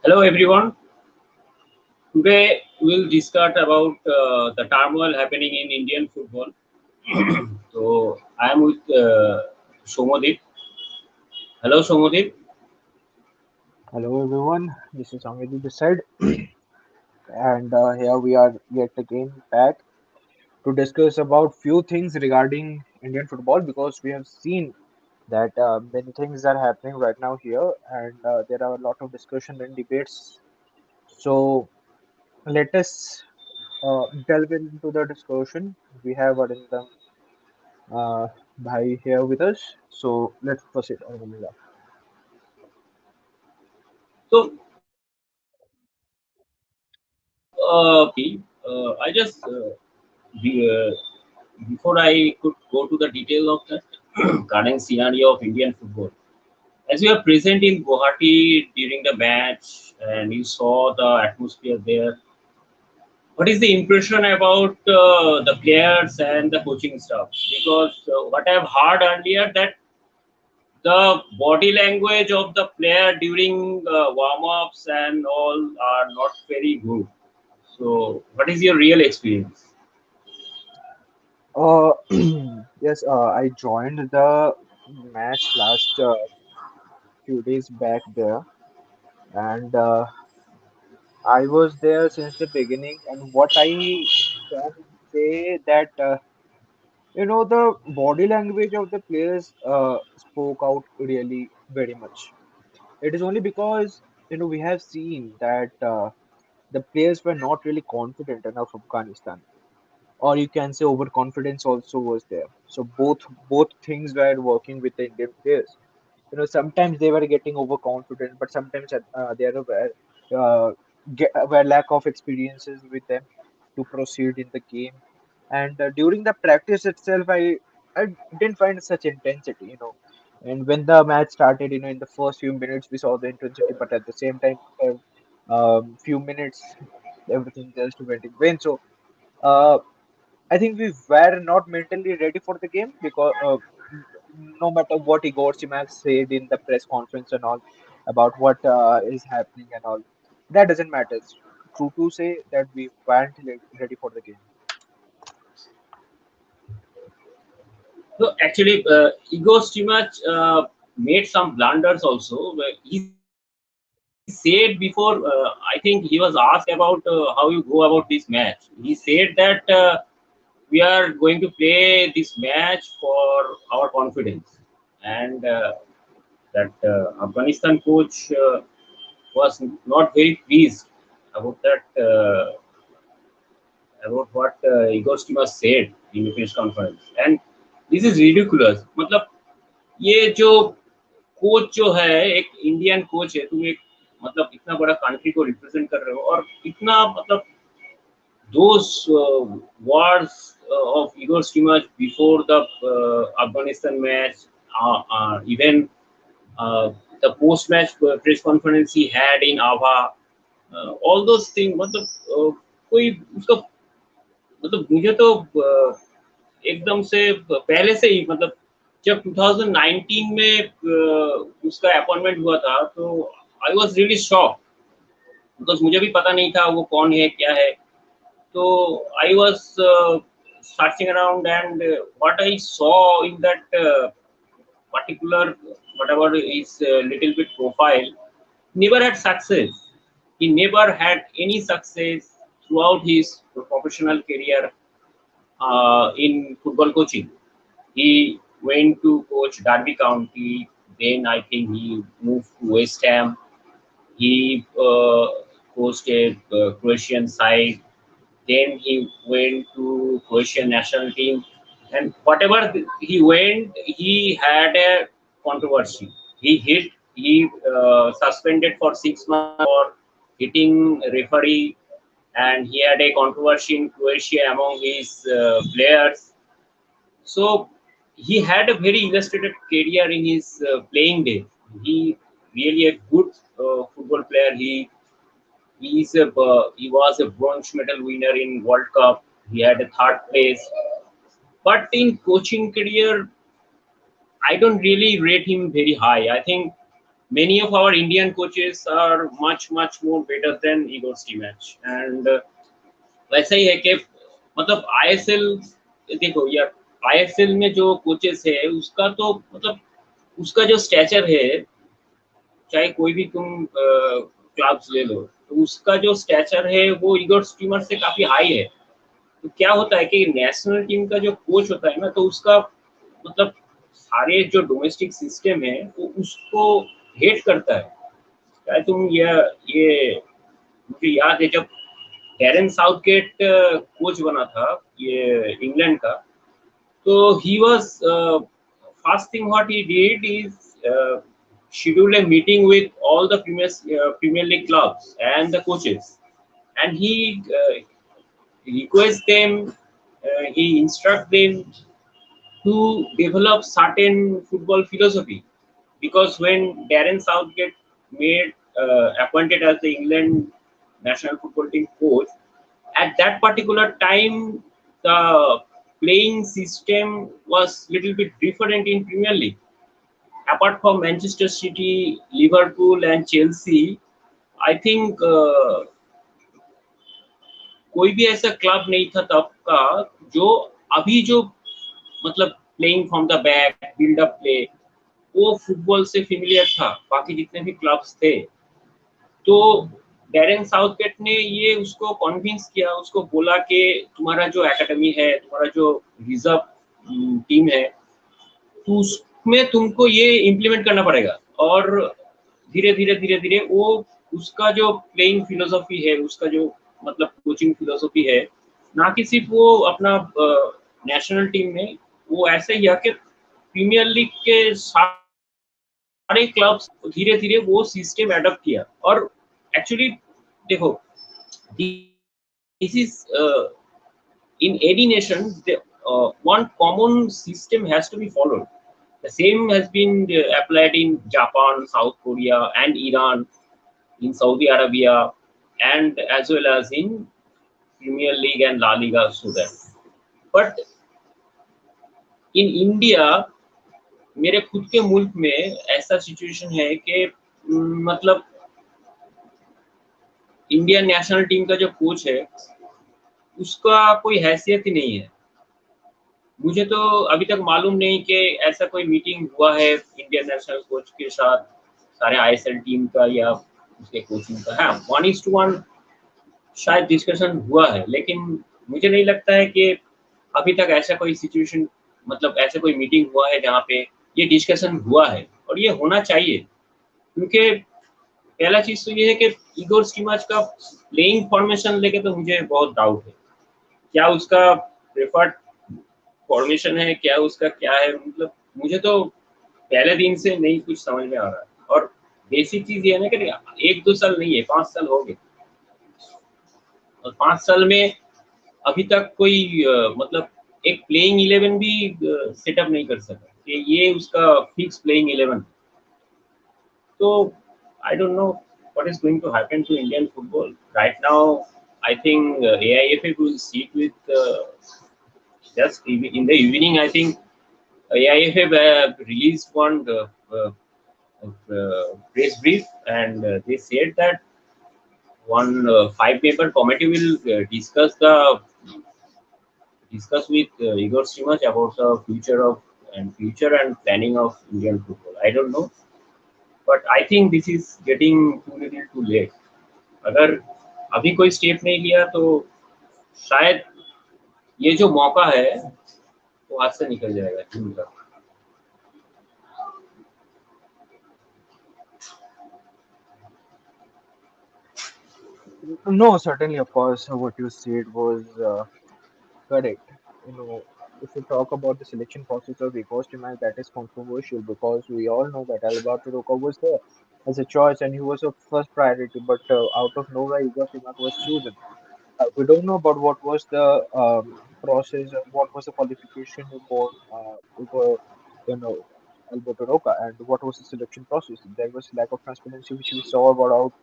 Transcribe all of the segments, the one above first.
Hello everyone. Today we'll discuss about the turmoil happening in Indian football. So I am with Somodip. Hello Somodip. Hello everyone, this is Amit this side, and here we are yet again back to discuss about few things regarding Indian football because we have seen that many things are happening right now here, and there are a lot of discussion and debates. So let us delve into the discussion. We have Arindam uh, Bhai here with us, so let's proceed. Alhamdulillah. So I just be, before I could go to the detail of that current scenario of Indian football. As you are present in Guwahati during the match and you saw the atmosphere there, what is the impression about the players and the coaching staff? Because what I have heard earlier that the body language of the player during warm-ups and all are not very good. So, what is your real experience? Uh, yes, I joined the match last few days back there, and I was there since the beginning. And what I can say that the body language of the players spoke out really very much. It is only because we have seen that the players were not really confident enough of Afghanistan, or you can say overconfidence also was there. So both things were working with the Indian players. Sometimes they were getting overconfident, but sometimes there were lack of experiences with them to proceed in the game. And during the practice itself, I didn't find such intensity. And when the match started, in the first few minutes we saw the intensity, but at the same time, few minutes everything just went in vain. So. Uh, I think we were not mentally ready for the game because no matter what Igor Simak said in the press conference and all about what is happening and all, that doesn't matter. It's true to say that we weren't ready for the game. So, actually, Igor Stimac made some blunders also. Where he said before, I think he was asked about how you go about this match. He said that we are going to play this match for our confidence, and that Afghanistan coach was not very pleased about that about what Igor Stimas said in the press conference, and this is ridiculous. मतलब ये जो coach जो है एक Indian coach है, तुम एक मतलब इतना बड़ा कंट्री को रिप्रेजेंट कर रहे हो और इतना मतलब those words of Igor Stimac before the Afghanistan match, even uh, the post-match press conference he had in Ava, all those things मतलब कोई उसका मतलब मुझे तो एकदम से पहले से ही मतलब जब 2019 में उसका अपॉइंटमेंट हुआ था तो I was really shock because मुझे भी पता नहीं था वो कौन है क्या है so I was searching around, and what I saw in that particular whatever is little bit profile, never had success. He never had any success throughout his professional career in football coaching. He went to coach Derby County. Then I think he moved to West Ham. He coached a Croatian side. Then he went to Croatian national team, and whatever he went, he had a controversy. He suspended for 6 months for hitting referee, and he had a controversy in Croatia among his players. So he had a very illustrated career in his playing days. He really a good football player. He was a bronze medal winner in World Cup. He had a third place. But in coaching career, I don't really rate him very high. I think many of our Indian coaches are much more better than Igor Stimac. And वैसा ही है कि मतलब ISL, देखो यार, ISL में जो coaches है उसका तो मतलब उसका जो स्टैचर है, चाहे कोई भी तुम क्लब्स ले लो, तो उसका जो स्टैचर है वो इगोर स्टीमर से काफी हाई है। तो क्या होता है कि नेशनल टीम का जो कोच होता है ना, तो उसका मतलब सारे जो डोमेस्टिक सिस्टम है वो उसको हेट करता है। चाहे तुम ये मुझे याद है जब डैरेन साउथगेट कोच बना था ये इंग्लैंड का, so he was first thing what he did is schedule a meeting with all the Premier League clubs and the coaches, and he request them, he instruct them to develop certain football philosophy. Because when Darren Southgate made appointed as the England national football team coach, at that particular time the playing system was little bit different in Premier League. Apart from Manchester City, Liverpool, and Chelsea, I think कोई भी ऐसा club नहीं था तब का जो अभी जो मतलब playing from the back build up play वो फुटबॉल से फेमिलियर था बाकी जितने भी क्लब्स थे। तो डैरेन साउथगेट ने ये उसको कन्विंस किया, उसको बोला कि तुम्हारा जो एकेडमी है, तुम्हारा जो रिजर्व टीम है, तो उसमें तुमको ये इम्प्लीमेंट करना पड़ेगा। और धीरे धीरे वो उसका जो प्लेइंग फिलोसफी है, उसका जो मतलब कोचिंग फिलोसफी है, ना कि सिर्फ वो अपना नेशनल टीम में, वो ऐसे ही आके प्रीमियर लीग के सारे क्लब्स धीरे धीरे वो सिस्टम एडप्ट किया। और एक्चुअली देखो, this is in any nation one common system has to be followed. The same has been applied in Japan, South Korea, and Iran, in Saudi Arabia, and as well as in Premier League and La Liga Sudan. But in India, मेरे खुद के मुल्क में ऐसा situation है कि मतलब Indian national team का जो कोच है उसका कोई हैसियत ही नहीं है। मुझे तो अभी तक मालूम नहीं कि ऐसा कोई मीटिंग हुआ है इंडियन नेशनल कोच के साथ सारे आईएसएल टीम का या उसके कोचिंग का। हाँ, 1:1 शायद डिस्कशन हुआ है, लेकिन मुझे नहीं लगता है कि अभी तक ऐसा कोई सिचुएशन मतलब ऐसा कोई मीटिंग हुआ है जहाँ पे ये डिस्कशन हुआ है। और ये होना चाहिए, क्योंकि पहला चीज तो ये है कि इगोर स्टीमच का प्लेइंग फॉर्मेशन लेके तो मुझे बहुत डाउट है। क्या उसका प्रेफर्ड फॉर्मेशन है, क्या उसका क्या है, मतलब मुझे तो पहले दिन से नहीं कुछ समझ में आ रहा है। और बेसिक चीज ये है ना कि 1-2 साल नहीं है, 5 साल हो गए, और 5 साल में अभी तक कोई मतलब एक प्लेइंग 11 भी सेटअप नहीं कर सका कि ये उसका फिक्स प्लेइंग 11। तो I don't know what is going to happen to Indian football right now. I think AIFF will sit with just in the evening. I think AIFF released one press brief, and they said that one 5-member committee will discuss with Igor Stimac about the future and planning of Indian football. I don't know, but I think this is getting too little too late. अगर अभी कोई step नहीं लिया तो शायद ये जो मौका है वो हाथ से निकल जाएगा टीम का। No, certainly, of course, what you said was correct. You know, if you talk about the selection process of Igor Stimac, that is controversial because we all know that Alberto Roca was there as a choice and he was a first priority, but out of nowhere, Igor Stimac was chosen. We don't know about what was the process, what was the qualification for Igor, you know, Alberto Roca, and what was the selection process. There was lack of transparency, which we saw about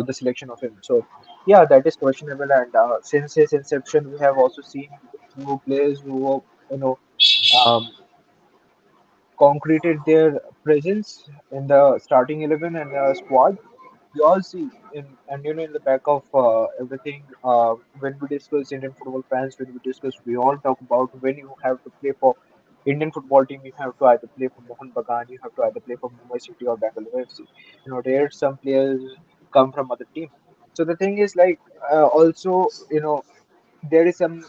the selection of him. So, yeah, that is questionable. And since his inception, we have also seen few players who were, um, concreted their presence in the starting 11 and squad. We all see in the back of everything, when we discuss Indian football fans, when we discuss, we all talk about when you have to play for Indian football team, you have to either play for Mohun Bagan, you have to either play for Mumbai City or Bangalore FC. Rare some players come from other team. So the thing is like, also, there is some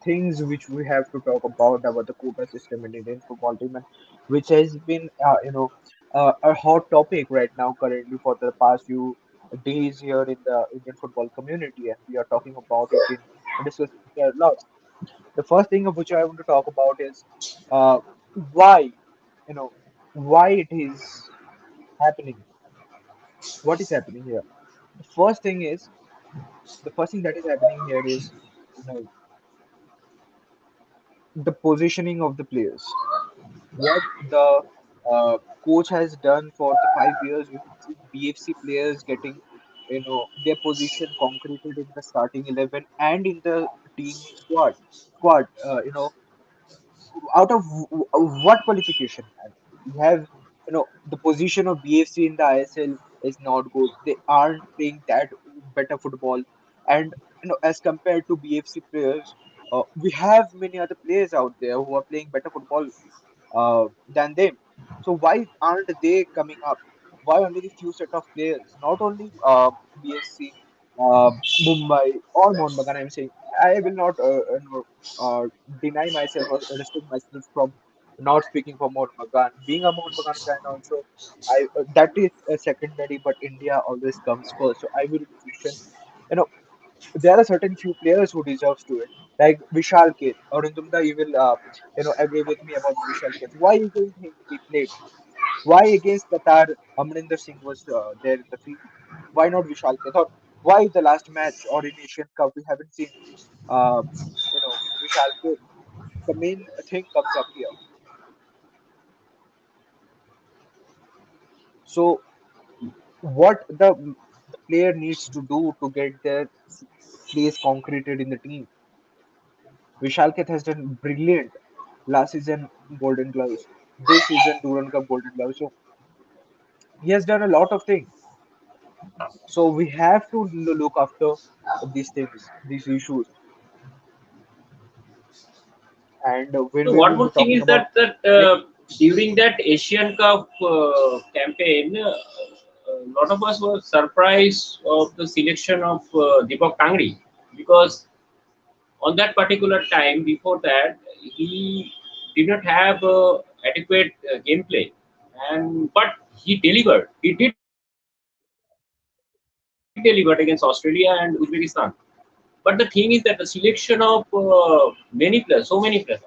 things which we have to talk about the quota system in Indian football team, and which has been, a hot topic right now currently for the past few days here in the Indian football community, and we are talking about it in discussing it a lot. The first thing of which I want to talk about is, uh, why, you know, why it is happening. What is happening here? The first thing is, the first thing that is happening here is, you know, the positioning of the players. What the coach has done for the 5 years, we have seen BFC players getting, their position concreted in the starting 11 and in the team squad. Out of what qualification? We have, the position of BFC in the ISL is not good. They aren't playing that better football, and as compared to BFC players, we have many other players out there who are playing better football than them. So why aren't they coming up? Why only the few set of players? Not only BSC, Mumbai or Mohun Bagan. I'm saying I will not deny myself or restrict myself from not speaking for Mohun Bagan. Being a Mohun Bagan fan also, I that is secondary, but India always comes first. So I will question. You know, there are certain few players who deserves to it, like Vishal Keth. Or Indumda, you will agree with me about Vishal Keth. Why isn't he played? Why against Qatar, Amrinder Singh was there in the field? Why not Vishal Keth? Or why the last match or in Asian Cup we haven't seen Vishal Keth? The main thing comes up here. So what the player needs to do to get their place concreted in the team? Vishal Keth has done brilliant last season Golden Gloves, this season Duran Cup Golden Gloves. So he has done a lot of things. So we have to look after these things, these issues. And when So we one will be more thing talking is about that next, during that Asian Cup campaign, a lot of us were surprised of the selection of Deepak Tangri, because on that particular time before that he did not have adequate gameplay, and but he delivered. He did deliver against Australia and Uzbekistan. But the thing is that the selection of many players, so many players,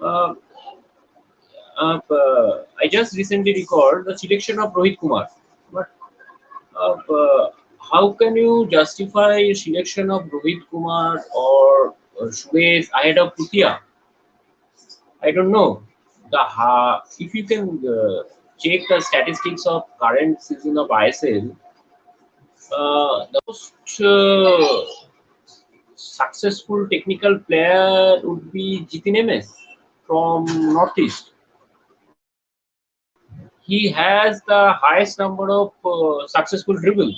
uh, I just recently recalled the selection of Rohit Kumar. But how can you justify selection of Rohit Kumar or Suresh ahead of Putia? I don't know. If you can check the statistics of current season of ISL, the most successful technical player would be Jitin MS from Northeast. He has the highest number of successful dribbles,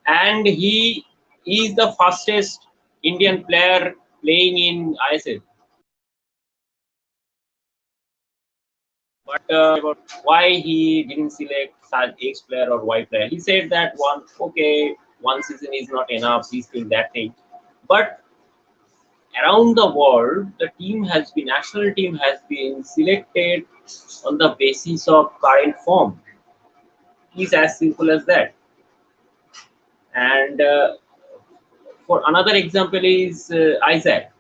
and he is the fastest Indian player playing in ISL. But about why he didn't select such X player or Y player, he said that one season is not enough, this thing, that thing. But around the world, the national team has been selected on the basis of current form. It's as simple as that. And for another example is Isaac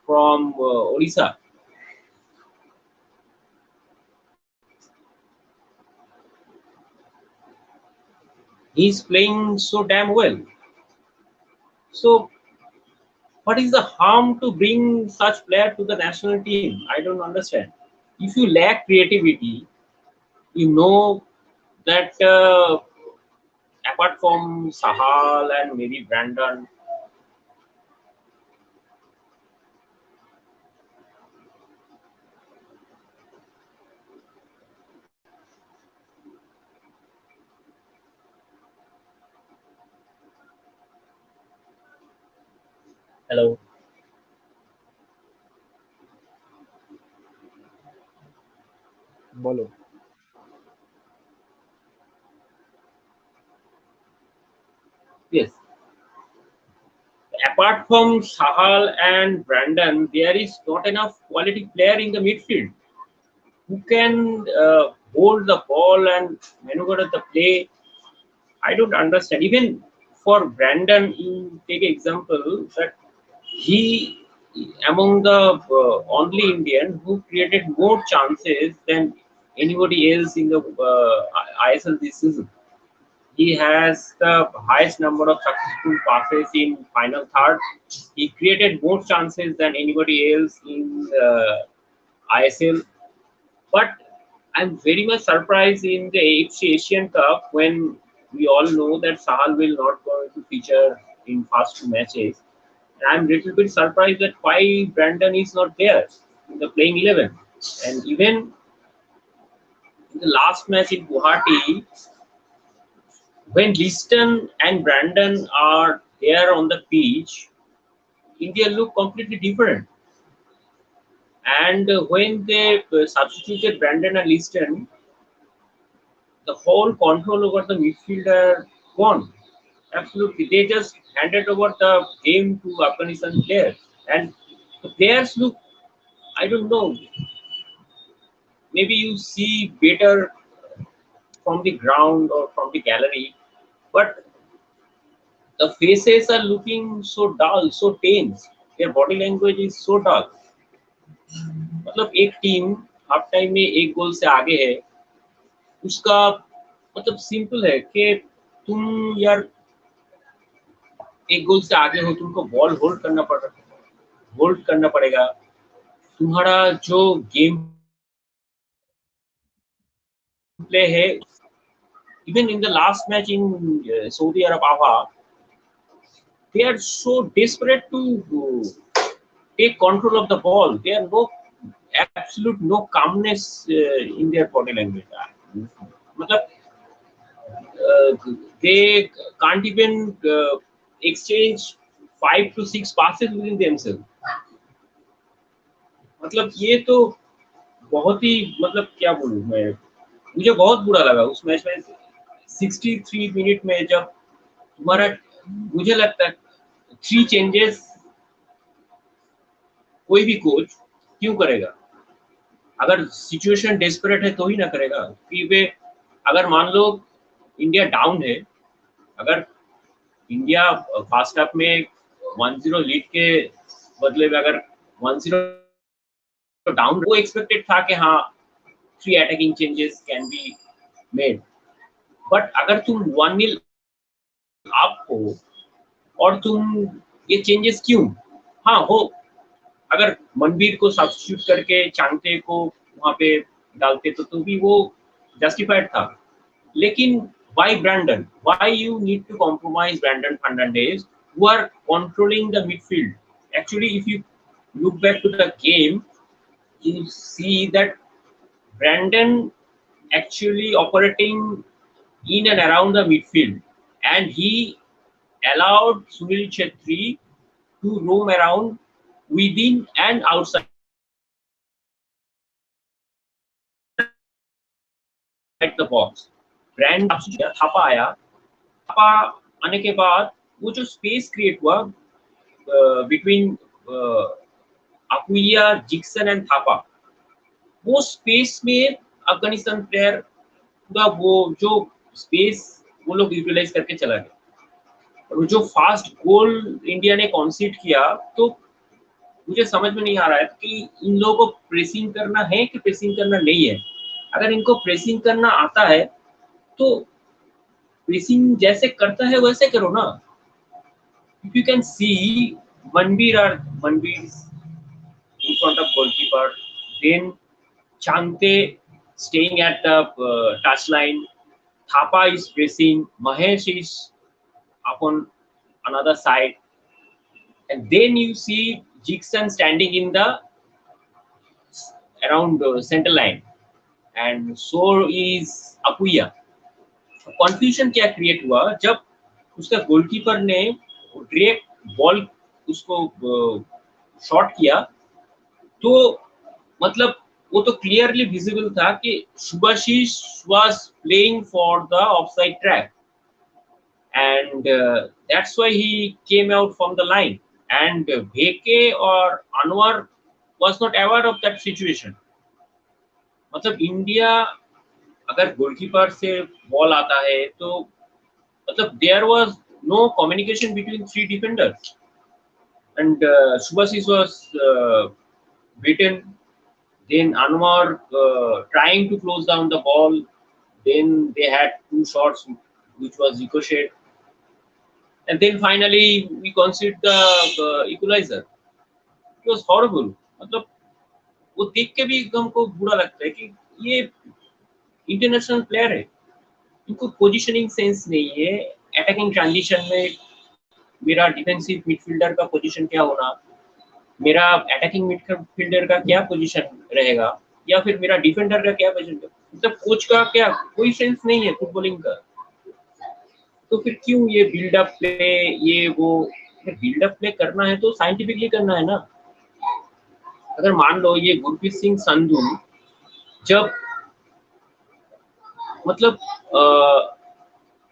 from Orissa. He's playing so damn well. So what is the harm to bring such player to the national team? I don't understand. If you lack creativity, you know that apart from Sahal and maybe Brandon, Hello. বলো। Yes. Apart from Sahal and Brandon, there is not enough quality player in the midfield who can hold the ball and maneuver the play. I don't understand. Even for Brandon, you take example that he among the only Indian who created more chances than anybody else in the ISL this season. He has the highest number of successful passes in final third. He created more chances than anybody else in the ISL. But I'm very much surprised in the AFC Asian Cup when we all know that Sahal will not going to feature in first two matches. And I'm little bit surprised that why Brandon is not there in the playing 11. And even in the last match in Guwahati, when Liston and Brandon are there on the pitch, India look completely different. And when they substituted Brandon and Liston, the whole control over the midfielder gone. Absolutely, they just handed over the game to Afghanistan players, and the players look. I don't know. Maybe you see better from the ground or from the gallery, but the faces are looking so dull, so tense. Their body language is so dull. मतलब एक team half time में एक गोल से आगे है उसका मतलब simple है कि तुम यार एक गोल से आगे हो तुमको बॉल होल्ड करना पड़ेगा तुम्हारा जो गेम प्ले है even in the last match in Saudi Arab AIFF, they are so desperate to take control of the ball. There are no absolute no calmness in their body language. मतलब uh, they can't even exchange 5 to 6 passes within themselves. मतलब ये तो बहुत ही मतलब क्या बोलूं मैं मुझे बहुत बुरा लगा उस मैच में 63 मिनट में जब तुम्हारा मुझे लगता है 3 चेंजेस कोई भी कोच क्यों करेगा अगर सिचुएशन डेस्परेट है तो ही ना करेगा कि वे अगर मान लो इंडिया डाउन है अगर इंडिया फर्स्ट हाफ में 1-0 लीड के बदले में अगर 1-0 डाउन वो एक्सपेक्टेड था कि हाँ 3 attacking changes can be made but अगर तुम 1-0 आप हो और तुम ये चेंजेस क्यों हाँ हो अगर मनबीर को सब्स्टिट्यूट करके चांगते को वहां पे डालते तो भी वो जस्टिफाइड था लेकिन why Brandon why you need to compromise Brandon Fernandes who are controlling the midfield actually if you look back to the game you see that Brandon actually operating in and around the midfield and he allowed Sunil Chetri to roam around within and outside the box. Brand Thapa आया थापा आने के बाद वो जो space create हुआ between अकुया Jeakson and Thapa वो space में Afghanistan player पूरा वो जो स्पेस वो लोग यूटिलाइज करके चला गया और जो फास्ट गोल इंडिया ने कॉन्सीड किया तो मुझे समझ में नहीं आ रहा है कि इन लोगों को प्रेसिंग करना है कि प्रेसिंग करना नहीं है अगर इनको प्रेसिंग करना आता है तो प्रेसिंग जैसे करता है वैसे करो ना if you can see Manbir in front of goalkeeper then Chante staying at the touch line Thapa is pressing Mahesh is upon another side and then you see Jixon standing in the around center line and so is Akuya confusion क्या create हुआ जब उसका goalkeeper ने direct ball उसको shot किया, तो मतलब वो तो क्लियरली विजिबल था कि Shubhashish was playing for the offside track, and that's why he came out from the line. And Bheke or Anwar was not aware of that situation. मतलब इंडिया अगर गोलकीपर से बॉल आता है तो मतलब there was no communication between three defenders, and Subhasis was beaten. Then Anwar trying to close down the ball. Then they had two shots which was ricocheted, and then finally we conceded the equalizer. It was horrible. मतलब वो देख के भी हमको बुरा लगता है कि ये इंटरनेशनल प्लेयर है, इनको पोजीशनिंग सेंस नहीं है। अटैकिंग ट्रांजिशन में मेरा डिफेंसिव मिडफील्डर का पोजीशन क्या होना, मेरा अटैकिंग मिडफील्डर का क्या पोजीशन रहेगा, या फिर मेरा डिफेंडर का क्या पोजीशन, मतलब कोच का क्या कोई सेंस नहीं है फुटबॉलिंग का। तो फिर क्यों ये बिल्डअप प्ले, ये वो, बिल्डअप प्ले करना है तो साइंटिफिकली करना है ना। अगर मान लो ये गुरप्रीत सिंह संधू जब मतलब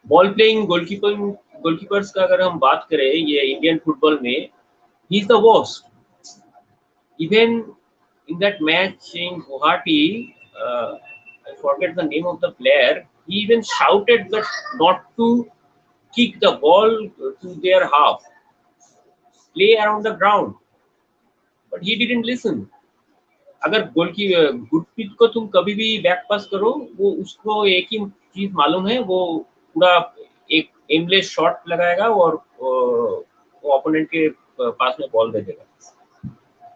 बॉल प्लेइंग गोलकीपर्स का अगर हम बात करें ये इंडियन फुटबॉल में, he is the worst. Even in that match in Guwahati, I forget the name of the player, he even shouted that not to kick the ball to their half, play around the ground, but he didn't listen। अगर गोल की गुरप्रीत को तुम कभी भी back पास करो, वो उसको एक ही चीज मालूम है, वो पूरा एक एमलेस शॉट लगाएगा और वो ओपोनेंट के पास में बॉल दे देगा।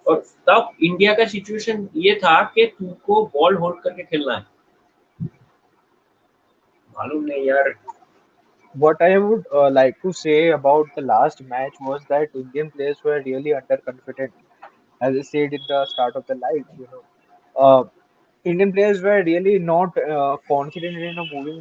और तब इंडिया का सिचुएशन ये था कि तुमको बॉल होल्ड करके खेलना है। मालूम नहीं यार। What I would like to say about the last match was that Indian players were really underconfident, as I said in the start of the live. Indian players were really not confident in moving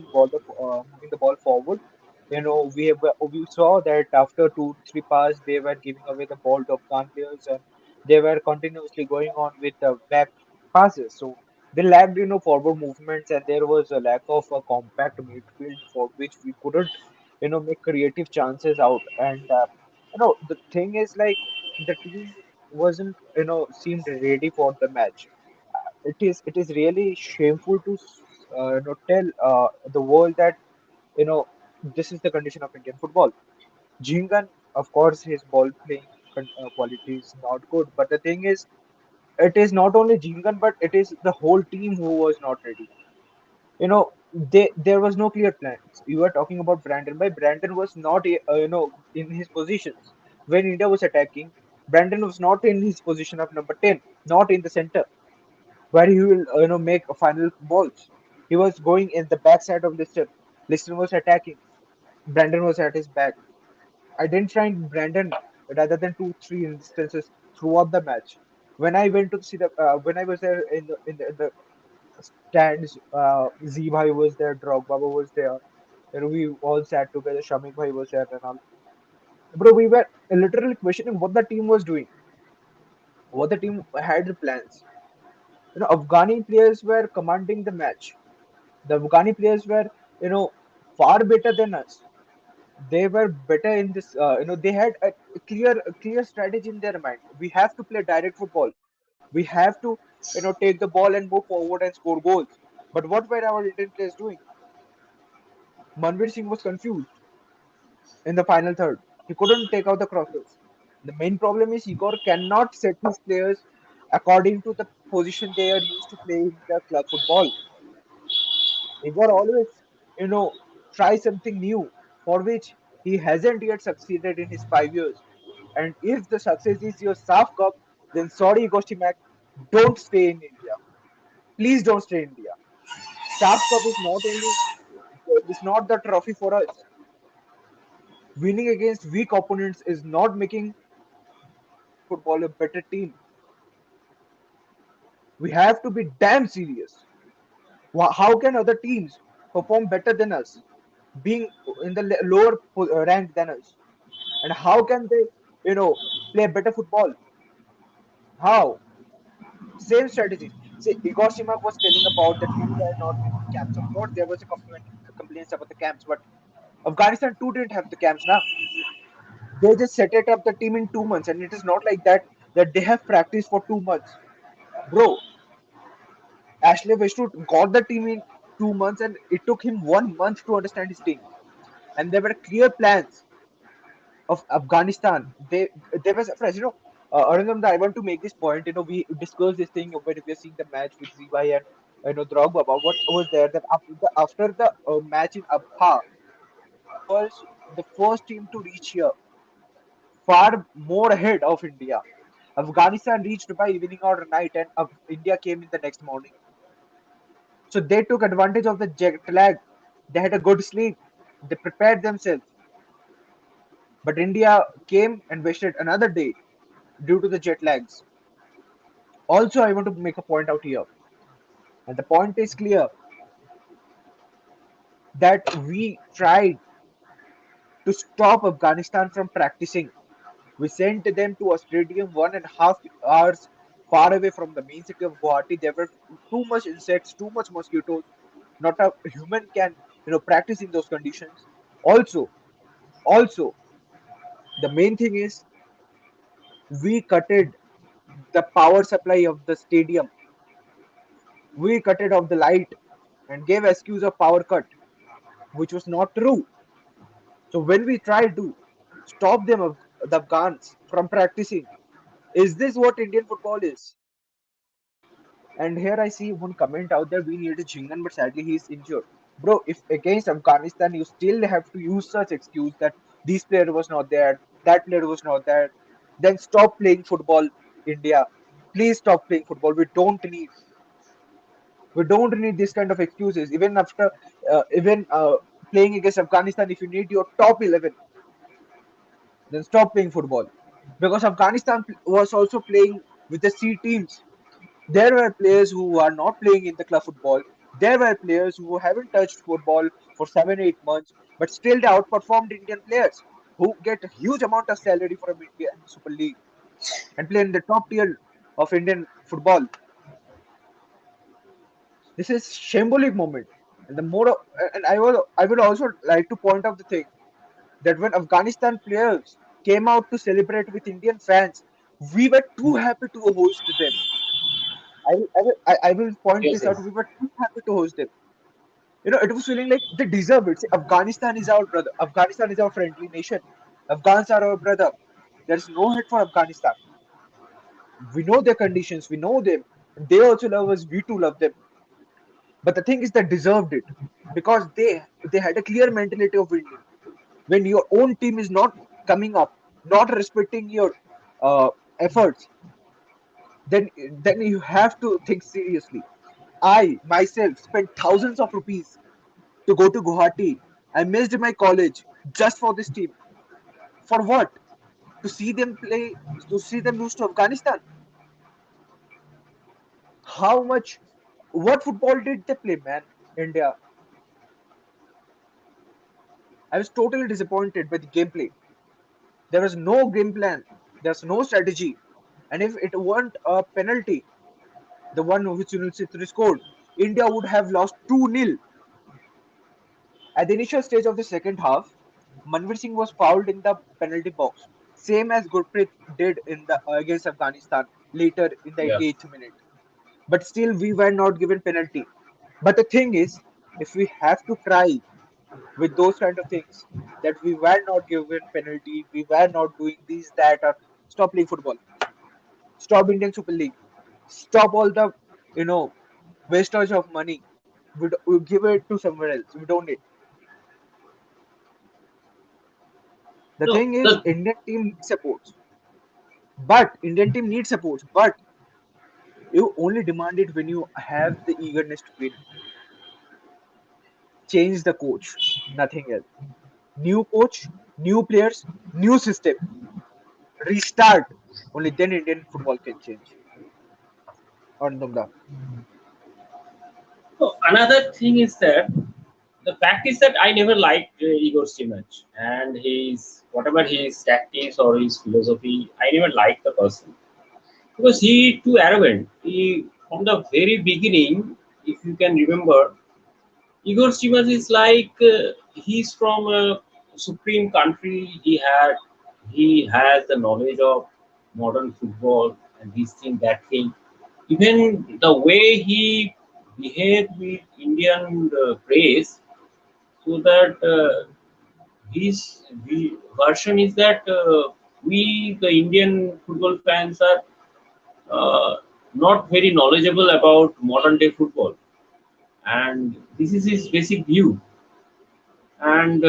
the ball forward. We saw that after 2 3 passes they were giving away the ball to Afghan players, and they were continuously going on with the back passes. So they lacked forward movements, and there was a lack of a compact midfield for which we couldn't make creative chances out. And the thing is, like, the team wasn't seemed ready for the match. It is really shameful to tell the world that you know this is the condition of Indian football. Jingan, of course, his ball playing quality is not good, but the thing is, it is not only Jingan, but it is the whole team who was not ready. There was no clear plans. You were talking about Brandon, but Brandon was not in his positions when India was attacking. Brandon was not in his position of number 10, not in the center where he will make a final balls. He was going in the backside of Lister. Lister was attacking. Brandon was at his back. I didn't find Brandon rather than 2 3 instances throughout the match. When I went to see the when I was there in the stands, Z Bhai was there, Drogba was there. We all sat together. Shamik Bhai was there and all. Bro, we were literally questioning what the team was doing, what the team had the plans. Afghani players were commanding the match. The Afghani players were, far better than us. They were better in this. They had a clear strategy in their mind. We have to play direct football. We have to, take the ball and move forward and score goals. But what were our Indian players doing? Manvir Singh was confused in the final third. He couldn't take out the crosses. The main problem is Igor cannot set his players according to the position they are used to play in the club football. Igor always, you know, try something new for which he hasn't yet succeeded in his 5 years. And if the success is your SAF Cup, then sorry, Gostimak, don't stay in India. Please don't stay in India. SAF Cup is not only it's not the trophy for us. Winning against weak opponents is not making football a better team. We have to be damn serious. How can other teams perform better than us, being in the lower rank than us? And how can they, you know, play better football. How? Same strategies. See, Igor Simak was telling about that we were not given camps. Of course, there was a complaints about the camps, but Afghanistan too didn't have the camps now. They just set it up the team in 2 months, and it is not like that they have practiced for 2 months. Bro, Ashley Westwood got the team in 2 months, and it took him 1 month to understand his team. And there were clear plans of Afghanistan. There was friends, Arundam, I want to make this point. We discussed this thing when we were seeing the match with ZY and Drogba. About what was there that after the match in Abha, India was the first team to reach here, far more ahead of India. Afghanistan reached by evening or night, and India came in the next morning. So they took advantage of the jet lag. They had a good sleep. They prepared themselves. But India came and wasted another day due to the jet lags. Also, I want to make a point out here, and the point is clear that we tried to stop Afghanistan from practicing. We sent them to a stadium 1.5 hours far away from the main city of Guwahati. There were too much insects, too much mosquitoes. Not a human can, practice in those conditions. Also, also, the main thing is we cutted the power supply of the stadium. We cut it off the light and gave excuse of power cut, which was not true. So when we tried to stop the Afghans from practicing, is this what Indian football is? And here I see one comment out there: we need a Chingan, but sadly he is injured. Bro, if against Afghanistan you still have to use such excuse that this player was not there, that player was not there, then stop playing football, India. Please stop playing football. We don't need this kind of excuses. Even after even playing against Afghanistan, if you need your top 11, then stop playing football. Because Afghanistan was also playing with the C teams. There were players who are not playing in the club football. There were players who haven't touched football for 7, 8 months, but still they outperformed Indian players who get a huge amount of salary from Indian Super League and play in the top tier of Indian football. This is shambolic moment. And the more, and I would also like to point out the thing that when Afghanistan players came out to celebrate with Indian fans, we were too happy to host them. I will point Yes, this out. yes. We were too happy to host them. It was feeling like they deserve it. See, Afghanistan is our brother. Afghanistan is our friendly nation. Afghans are our brother. There is no hate for Afghanistan. We know their conditions. We know them. They also love us. We too love them. But the thing is, they deserved it because they had a clear mentality of winning. When your own team is not coming up, not respecting your uh, efforts, then you have to think seriously. I myself spent thousands of rupees to go to Guwahati. I missed my college just for this team. For what? To see them play, to see them lose to Afghanistan. How much? What football did they play, man? India. I was totally disappointed by the gameplay. There was no game plan. There's no strategy. And if it weren't a penalty, the one which Sunil Chhetri scored, India would have lost 2-0. At the initial stage of the second half, Manvir Singh was fouled in the penalty box, same as Gurpreet did in the against Afghanistan later in the Yeah. 88th minute. But still, we were not given penalty. But the thing is, if we have to cry with those kind of things, that we were not given penalty, we were not doing this, that, or stop playing football, stop Indian Super League, stop all the you know wastage of money. We give it to somewhere else. We don't need. The No, thing is, the Indian team needs support, but you only demand it when you have the eagerness to win. Change the coach, nothing else. New coach, new players, new system. Restart. Only then Indian football can change. On Dumda. no, another thing is that The fact is that I never liked Igor Stimac and his whatever his tactics or his philosophy. I never liked the person because he too arrogant. He from the very beginning, if you can remember, Igor Stimac is like he's from a supreme country. He has the knowledge of modern football and this thing that thing. Even the way he behaved with Indian press, so that his version is that we the Indian football fans are uh, not very knowledgeable about modern day football, and this is his basic view. And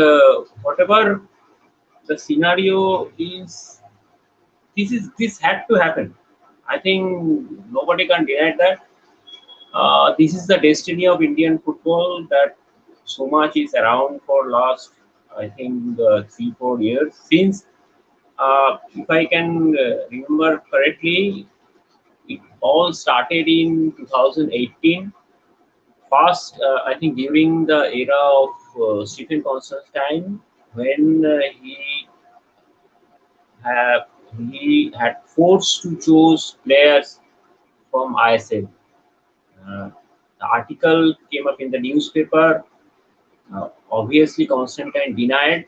whatever the scenario is, this had to happen. I think nobody can deny that. This is the destiny of Indian football that so much is around for last, I think, 3 4 years since. If I can remember correctly, it all started in 2018. First, I think during the era of Stephen Constantine, when have, he had forced to choose players from ISL. The article came up in the newspaper. Obviously, Constantine denied,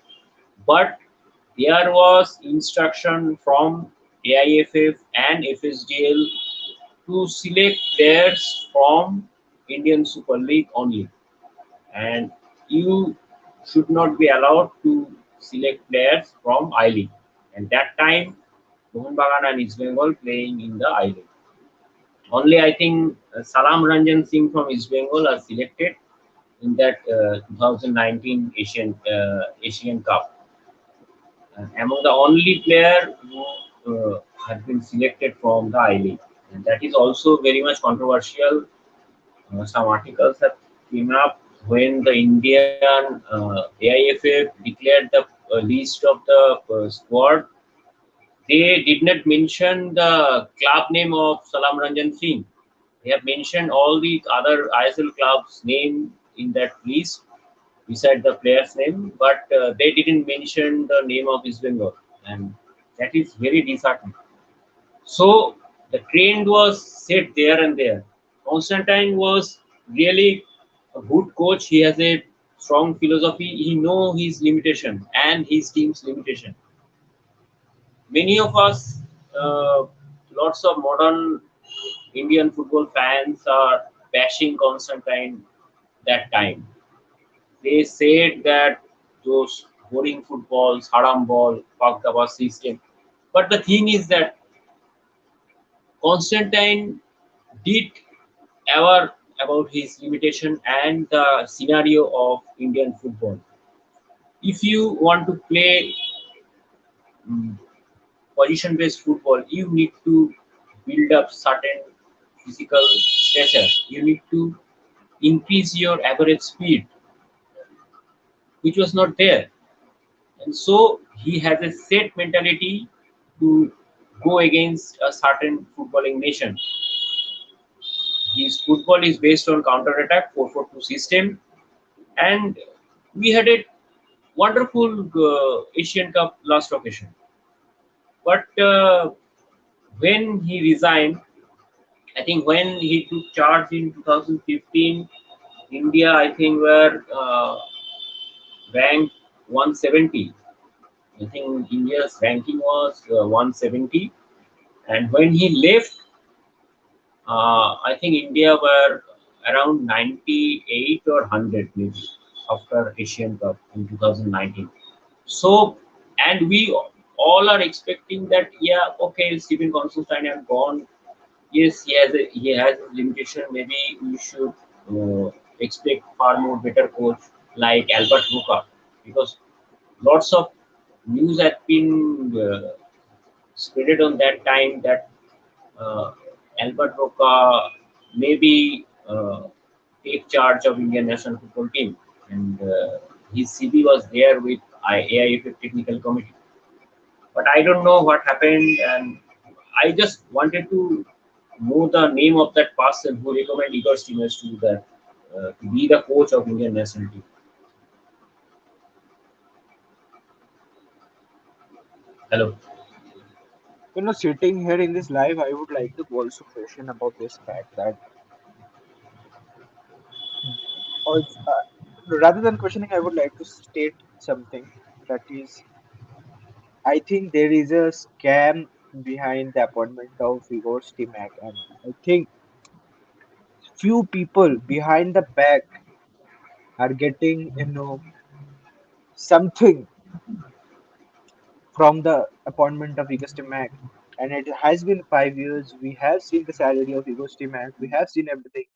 but there was instruction from AIFF and FSDL to select players from Indian Super League only, and you should not be allowed to select players from I League. And that time, Mohun Bagan and East Bengal playing in the I League. Only I think Salam Ranjan Singh from East Bengal are selected in that 2019 Asian Cup. Among the only player who had been selected from the I League, and that is also very much controversial. Some articles have came up when the Indian AIFF declared the list of the squad. They did not mention the club name of Salam Ranjan Singh. They have mentioned all the other ISL clubs' name in that list beside the player's name, but they didn't mention the name of East Bengal, and that is very disheartening. So the trend was set there and there. Constantine was really a good coach. He has a strong philosophy. He know his limitation and his team's limitation. Many of us, uh, lots of modern Indian football fans are bashing Constantine that time. They said that those boring footballs, haram ball, fuck the bus system. But the thing is that Constantine did aware about his limitation and the scenario of Indian football. If you want to play position-based football, you need to build up certain physical stature. You need to increase your average speed, which was not there. And so he has a set mentality to go against a certain footballing nation. His football is based on counter-attack, 4-4-2 system, and we had a wonderful Asian Cup last occasion. But when he resigned, I think when he took charge in 2015, India, I think, were ranked 170. I think India's ranking was 170. And when he left, I think India were around 98 or 100 maybe after Asian Cup in 2019. So, and we all are expecting that, yeah, okay, Stephen Constantine have gone. Yes, he has a limitation. Maybe we should expect far more better coach like Albert Roca, because lots of news had been spreaded on that time that uh, Albert Roca maybe take charge of Indian national football team, and his CV was there with AIFF technical committee. But I don't know what happened, and I just wanted to know the name of that person who recommended Igor Stimac to be the coach of Indian national team. Hello. Sitting here in this live, I would like to also question about this fact that, also, rather than questioning, I would like to state something that is, I think there is a scam behind the appointment of Igor Stimac, and I think few people behind the back are getting, something from the appointment of Igor Stimac. And it has been 5 years. We have seen the salary of Igor Stimac. We have seen everything.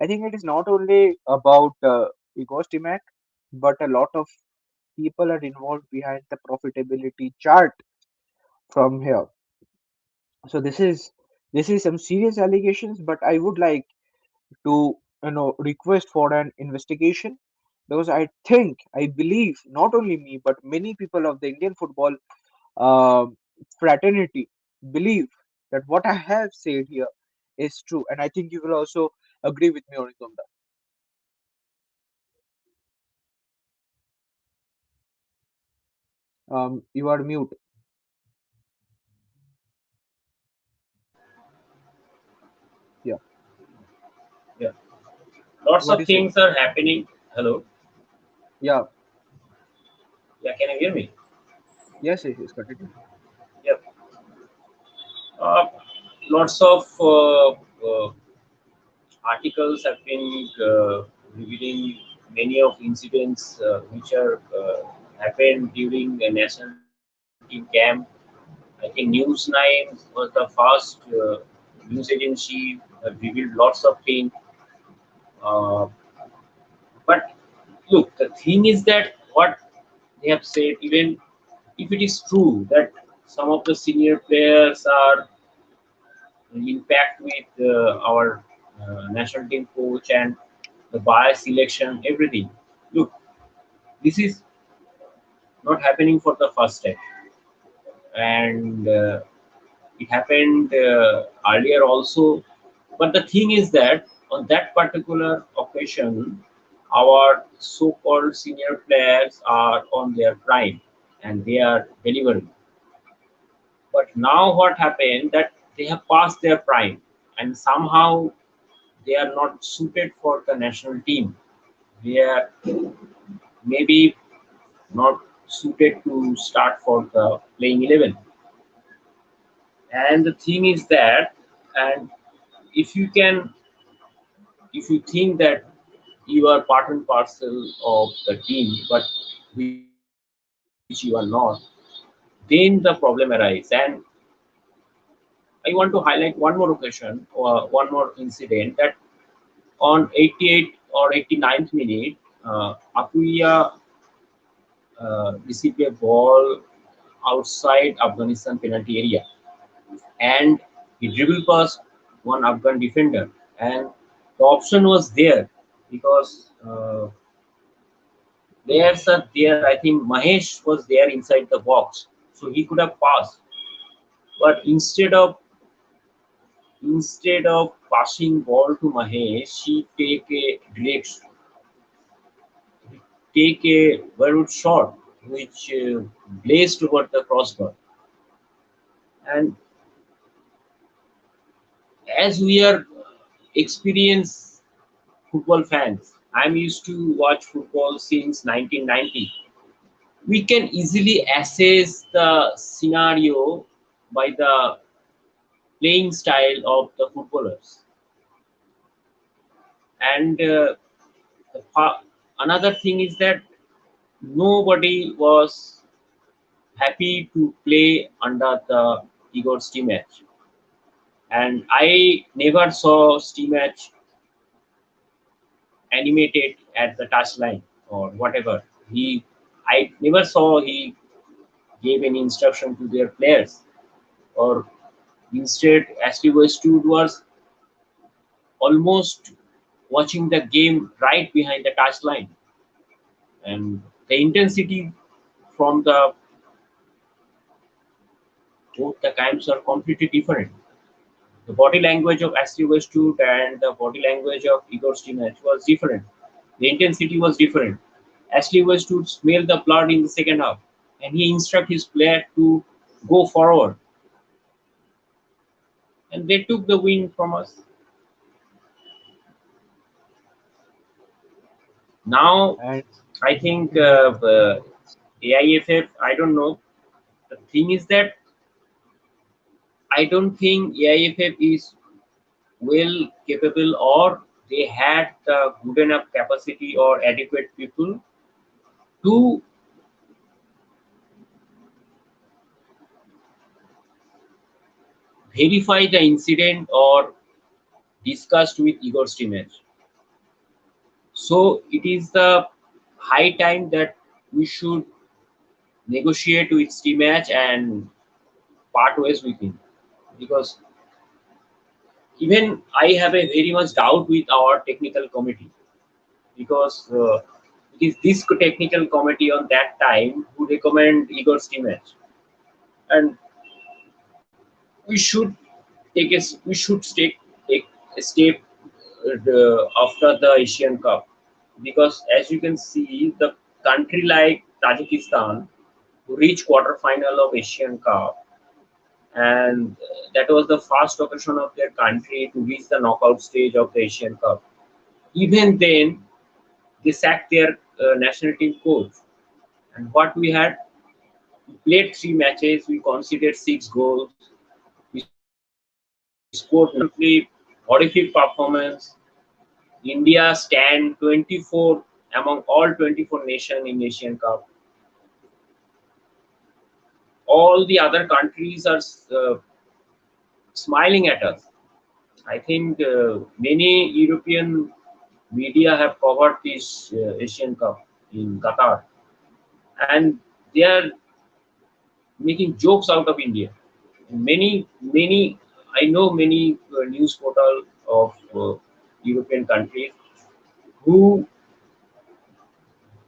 I think it is not only about Igor Stimac, but a lot of people are involved behind the profitability chart from here. So this is some serious allegations, but I would like to request for an investigation, because I believe not only me but many people of the Indian football uh, fraternity believe that what I have said here is true, and I think you will also agree with me, Orikonda. You are mute. Yeah. Yeah. Lots What of is it? things are happening. Hello. Yeah. Yeah, can you hear me? Yes, yes, yes. Continue. Yeah. Uh, Lots of articles have been revealing many of incidents which are happened during the national team camp. I think News 9 was the first news agency revealed lots of things. Uh, but look, the thing is that what they have said, even if it is true that some of the senior players are in pact with our national team coach and the bias selection, everything. Look, this is not happening for the first time, and it happened earlier also. But the thing is that on that particular occasion, our so-called senior players are on their prime and they are delivering. But now what happened that they have passed their prime and somehow they are not suited for the national team. They are maybe not suited to start for the playing 11. And the thing is that, and if you can, if you think that you are part and parcel of the team, but which you are not, then the problem arises. And I want to highlight one more occasion or one more incident that on 88 or 89th minute, Akuya received a ball outside Afghanistan penalty area, and he dribbled past one Afghan defender, and the option was there because there. I think Mahesh was there inside the box, so he could have passed. But instead of passing ball to Mahesh, he take a very shot which blazed over the crossbar. And as we are experienced football fans, I'm used to watch football since 1990. We can easily assess the scenario by the playing style of the footballers. And another thing is that nobody was happy to play under the Igor Stimac. And I never saw Stimac animated at the touchline or whatever. I never saw he gave any instruction to their players, or instead, Ashley Westwood was almost watching the game right behind the touchline, and the intensity from the both the camps are completely different. The body language of Ashley Westwood and the body language of Igor Stimac was different. The intensity was different. Ashley Westwood smelled the blood in the second half, and he instructed his player to go forward, and they took the win from us. Now, And I think mhm, AIFF, I don't know. The thing is that I don't think AIFF is well capable, or they had the good enough capacity or adequate people to verify the incident or discussed with Igor Stimac. So it is the high time that we should negotiate with Stimac and part ways with him, because even I have a very much doubt with our technical committee, because it is this technical committee on that time who recommend Igor Stimac, and we should we should take a step after the Asian Cup, because as you can see, the country like Tajikistan who reached quarter final of Asian Cup, and that was the first occasion of their country to reach the knockout stage of the Asian Cup. Even then, they sacked their national team coach. And what we had, we played 3 matches, we conceded 6 goals, we scored absolutely horrific performance. India stand 24 among all 24 nations in Asian Cup. All the other countries are smiling at us. I think many European media have covered this Asian Cup in Qatar, and they are making jokes out of India. Many, I know many news portal of European countries who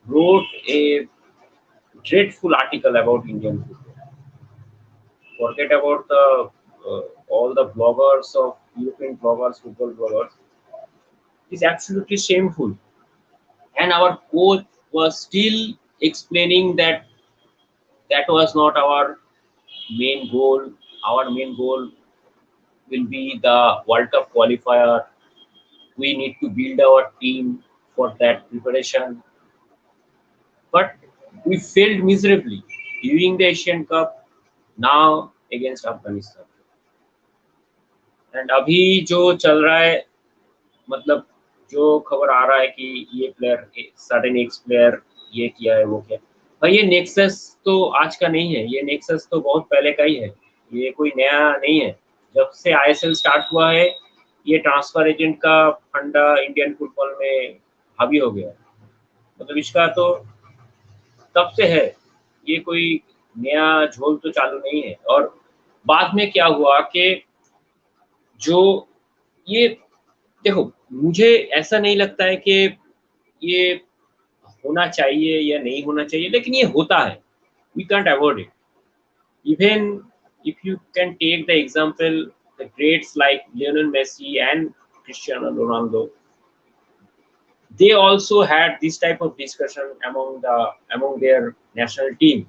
wrote a dreadful article about Indian football. Forget about the all the bloggers of European bloggers, football bloggers. It's absolutely shameful. And our coach was still explaining that that was not our main goal. Our main goal will be the World Cup qualifier. We need to build our team for that preparation. But we failed miserably during the Asian Cup, now against Afghanistan. And अभी जो चल रहा है, मतलब जो खबर आ रहा है कि ये प्लेयर सर्टेन एक्स प्लेयर ये किया है वो किया, भाई ये नेक्सस तो आज का नहीं है, ये नेक्सस तो बहुत पहले का ही है, ये कोई नया नहीं है। जब से आईएसएल स्टार्ट हुआ है, ये ट्रांसफर एजेंट का फंडा इंडियन फुटबॉल में हावी हो गया है। मतलब इसका तो तब से है, ये कोई नया झोल तो चालू नहीं है। और बाद में क्या हुआ कि जो ये, देखो, मुझे ऐसा नहीं लगता है कि ये होना चाहिए या नहीं होना चाहिए, लेकिन ये होता है। We can't avoid it. Even if you can take the example, the greats like Lionel Messi and Cristiano Ronaldo, they also had this type of discussion among their national team।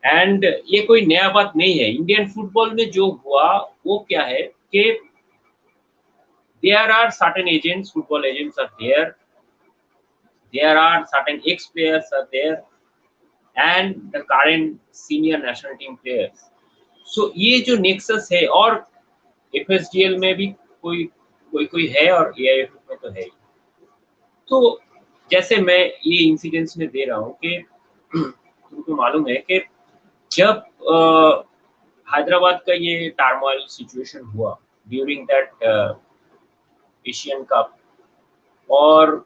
And ये कोई नया बात नहीं है। Indian football में जो हुआ वो क्या है कि there are certain agents, football agents are there are certain ex players are there, and the current senior national team players। so ये जो नेक्सस है, और एफएसडीएल में भी कोई कोई कोई है, और एआईएफ में तो है ही। तो जैसे मैं ये इंसिडेंट्स में दे रहा हूँ कि तुमको मालूम है कि जब हैदराबाद का ये टार्मोइल सिचुएशन हुआ ड्यूरिंग दैट एशियन कप, और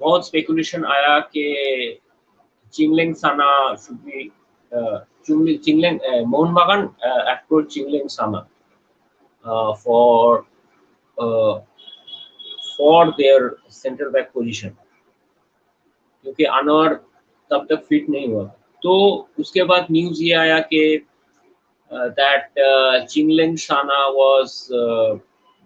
बहुत स्पेकुलेशन आया कि Chinglensana should be Chinglensana Mohun Bagan approach Chinglensana for for their centre back position, क्योंकि अनवर तब तक फिट नहीं हुआ। तो उसके बाद न्यूज ये आया कि that Chingling Shana was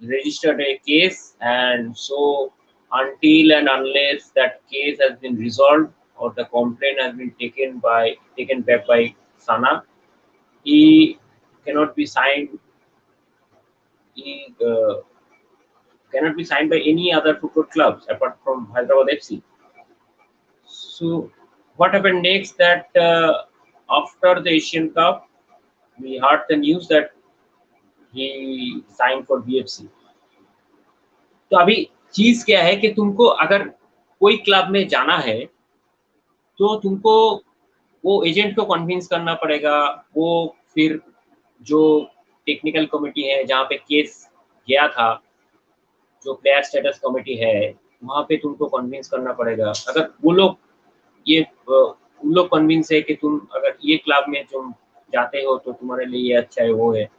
registered a case, and so until and unless that case has been resolved or the complaint has been taken back by Sana. He cannot be signed. He cannot be signed by any other football clubs apart from Hyderabad FC. So what happened next? That after the Asian Cup, we heard the news that he signed for BFC. तो अभी चीज क्या है कि तुमको अगर कोई club में जाना है तो तुमको वो एजेंट को कन्विंस करना पड़ेगा। वो फिर जो टेक्निकल कमिटी है जहाँ पे केस गया था, जो प्लेयर स्टेटस कमिटी है, वहाँ पे तुमको कन्विंस करना पड़ेगा। अगर वो लोग ये उन लोग कन्विंस है कि तुम अगर ये क्लब में तुम जाते हो तो तुम्हारे लिए ये अच्छा है, वो है,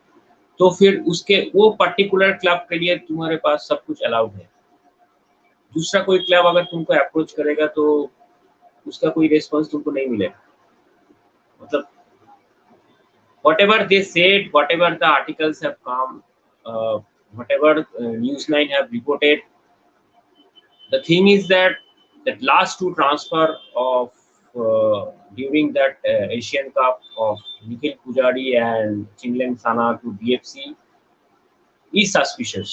तो फिर उसके वो पर्टिकुलर क्लब के लिए तुम्हारे पास सब कुछ अलाउड है। दूसरा कोई क्लब अगर तुमको अप्रोच करेगा तो उसका कोई रिस्पॉन्स तुमको नहीं मिलेगा। मतलब whatever they said, whatever the articles have come, whatever News9 have reported, the thing is that that last two transfer of during that Asian Cup of Nikhil Pujari and Chinlen Sana to BFC is suspicious।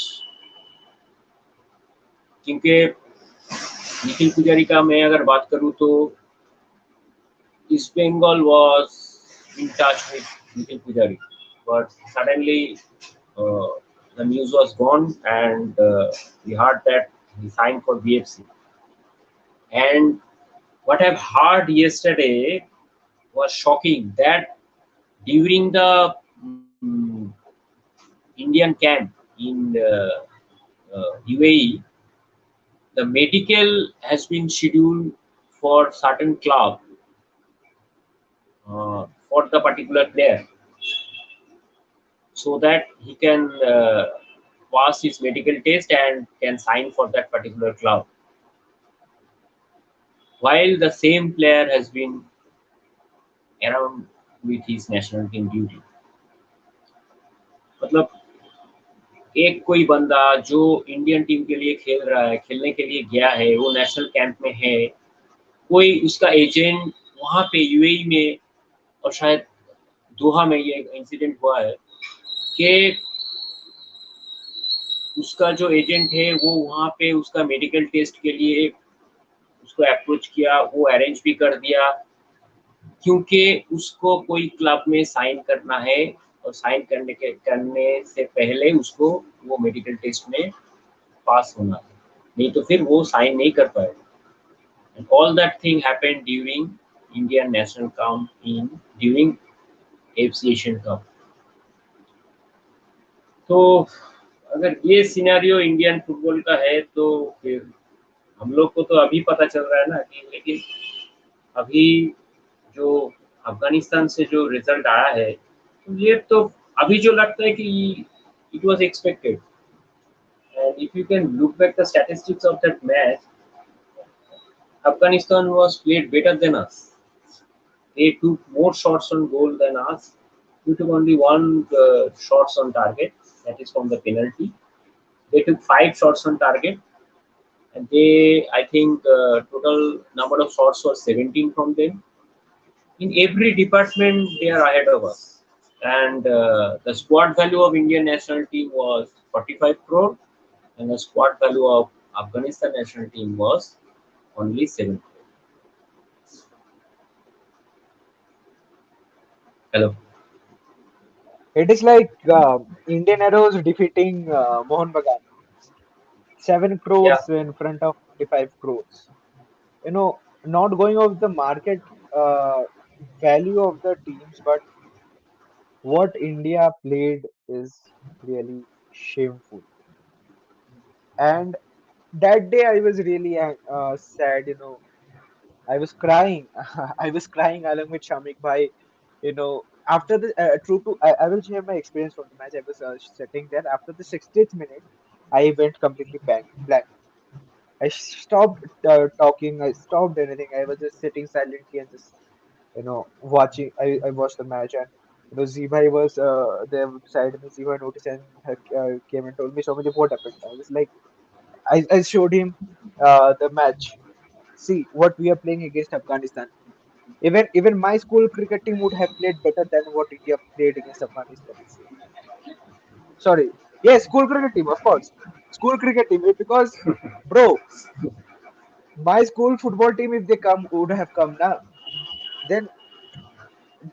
क्योंकि निखिल पुजारी का मैं अगर बात करूं तो East Bengal was in touch with Nikhil Pujari, but suddenly uh, the news was gone, and we heard that he signed for BFC. And what I've heard yesterday was shocking. That during the Indian camp in UAE, the medical has been scheduled for certain club for the particular player, so that he can pass his medical test and can sign for that particular club, while the same player has been around with his national team duty। मतलब एक कोई बंदा जो Indian team के लिए खेल रहा है, खेलने के लिए गया है, वो नेशनल कैंप में है, कोई उसका एजेंट वहां पे यूएई में, और शायद दोहा में ये इंसिडेंट हुआ है कि उसका जो एजेंट है वो वहाँ पे उसका मेडिकल टेस्ट के लिए उसको अप्रोच किया, वो अरेंज भी कर दिया, क्योंकि उसको कोई क्लब में साइन करना है, और साइन करने से पहले उसको वो मेडिकल टेस्ट में पास होना है, नहीं तो फिर वो साइन नहीं कर पाएगा। And all that thing happened during Indian national cup in during FC Asian cup. तो अगर ये सिनेरियो इंडियन फुटबॉल का है तो फिर हम लोग को तो अभी पता चल रहा है ना कि, लेकिन अभी जो अफगानिस्तान से जो रिजल्ट आया है, तो ये तो अभी जो लगता है कि it was expected. And if you can look back the statistics of that match, Afghanistan was played better than us. They took more shots on goal than us. We took only one shots on target, that is from the penalty. They took 5 shots on target, and they, I think, total number of shots was 17 from them. In every department, they are ahead of us. And the squad value of Indian national team was 45 crore, and the squad value of Afghanistan national team was only 7 crore. Hello. It is like Indian Arrows defeating Mohan Bagan. 7 Yeah. crores in front of 25 crores. Not going off the market uh, value of the teams, but what India played is really shameful. And that day I was really sad. I was crying. I was crying along with Shamik Bhai. After the true to I will share my experience from the match. I was sitting there after the 60th minute. I went completely blank. I stopped talking. I stopped anything. I was just sitting silently and just watching. I watched the match, and Zibhai was there beside me. Zibhai noticed and came and told me, "Somebody, what happened?" I was like, I showed him the match. See what we are playing against Afghanistan. Even my school cricket team would have played better than what India played against Afghanistan. Sorry, yes, school cricket team, of course, school cricket team because, bro, my school football team, if they come, would have come now. Then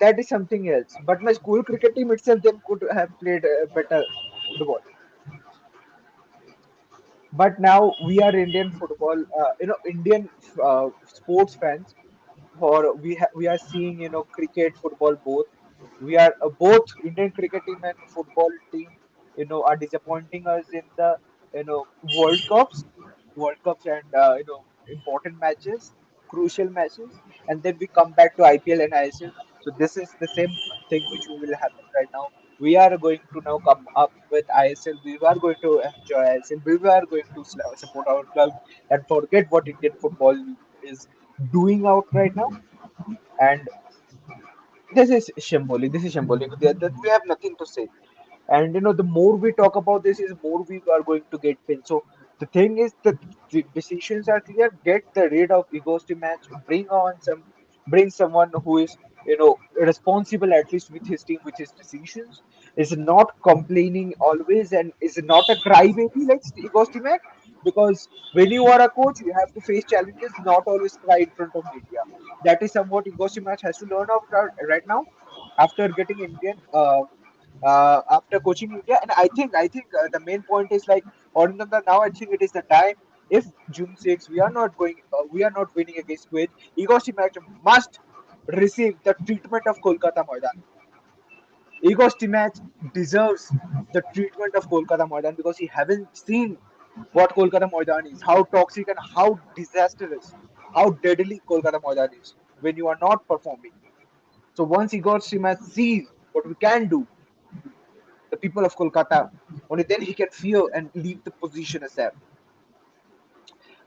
that is something else. But my school cricket team itself, then could have played better football. But now we are Indian football, Indian sports fans, or we are seeing cricket, football both. We are both Indian cricket team and football team are disappointing us in the World Cups, and important matches, crucial matches, and then we come back to IPL and ISL. So this is the same thing which we will happen right now. We are going to now come up with ISL. We are going to enjoy ISL. We are going to support our club and forget what Indian football is doing out right now. And this is shambolic. This is shambolic. We have nothing to say. And the more we talk about this, is more we are going to get pinned. So the thing is, the decisions are clear. Get the rid of egos to match. Bring someone who is responsible at least with his team, with his decisions. Is not complaining always and is not a crybaby like egos to match. Because when you are a coach, you have to face challenges, not always cry in front of media. That is somewhat egos to match has to learn of right now after getting Indian. After coaching India. And I think the main point is like, Ornanda, now I think it is the time. If June 6 we are not winning against Kuwait, Igor match must receive the treatment of Kolkata Maidan. Igor match deserves the treatment of Kolkata Maidan because he haven't seen what Kolkata Maidan is, how toxic and how disastrous, how deadly Kolkata Maidan is when you are not performing. So once Igor match sees what we can do, the people of Kolkata, only then he can fear and leave the position aside.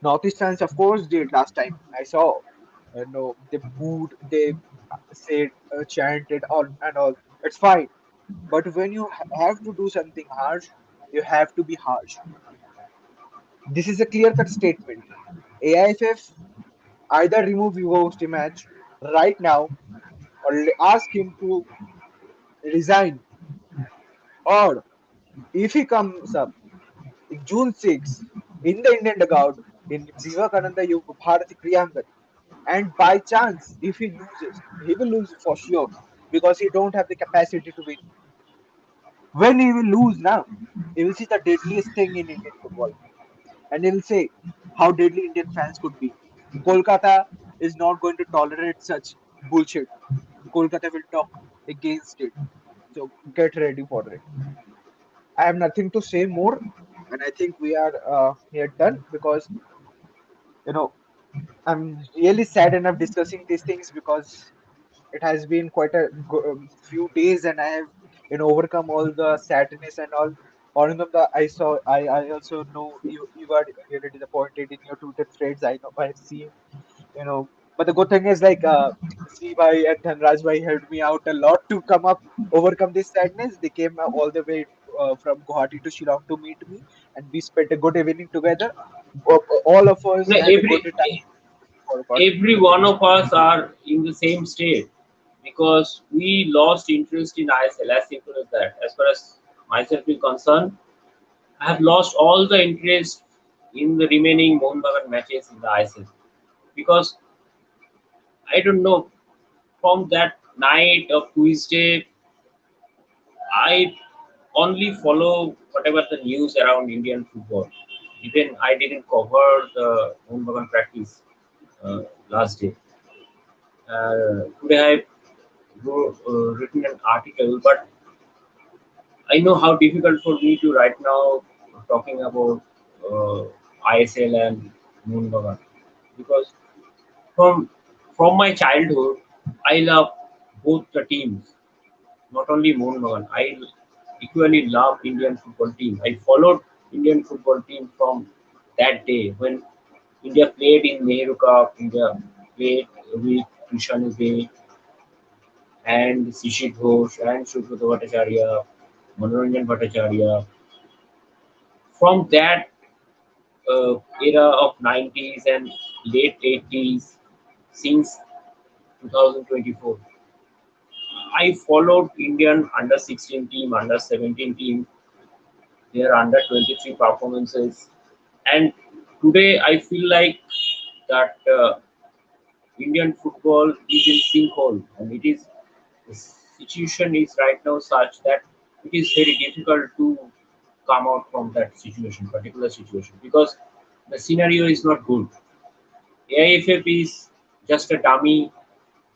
Northeast fans, of course, did last time. I saw, they booed, they said, chanted, all and all. It's fine. But when you have to do something harsh, you have to be harsh. This is a clear-cut statement. AIFF either remove Hugo match right now or ask him to resign, or if he comes up in June 6 in the Indian dugout in Vivekananda Bharati Priyankan. And by chance, if he loses, he will lose for sure because he don't have the capacity to win. When he will lose now, he will see the deadliest thing in Indian football. And he will say how deadly Indian fans could be. Kolkata is not going to tolerate such bullshit. Kolkata will talk against it. So get ready for it. I have nothing to say more, and I think we are here done because you know I'm really sad enough discussing these things because it has been quite a few days, and I have overcome all the sadness and all. Anandam, I also know you are really disappointed in your Twitter threads. I know I've seen you know. But the good thing is like Sribhai and Dhanraj Bhai helped me out a lot to overcome this sadness. They came all the way from Guwahati to Shillong to meet me, and we spent a good evening together. All of us No, had a good time for every one of us are in the same state because we lost interest in ISL. As simple as that. As far as myself is concerned, I have lost all the interest in the remaining Mohun Bagan matches in the ISL because I don't know, from that night of Tuesday, I only follow whatever the news around Indian football. Even I didn't cover the Mohun Bagan practice last day. Today I written an article, but I know how difficult for me to right now talking about uh, ISL and Mohun Bagan because from my childhood, I love both the teams, not only Mohun Bagan. I equally love Indian football team. I followed Indian football team from that day when India played in Nehru Cup. India played with Krishanu Dey and Sishi Ghosh and Subrata Bhattacharya, Manoranjan Bhattacharya. From that era of 90s and late 80s, since 2024. I followed Indian under 16 team, under 17 team, their under 23 performances, and today I feel like that Indian football is in sinkhole, and it is the situation is right now such that it is very difficult to come out from that situation, particular situation, because the scenario is not good. AIFF is just a dummy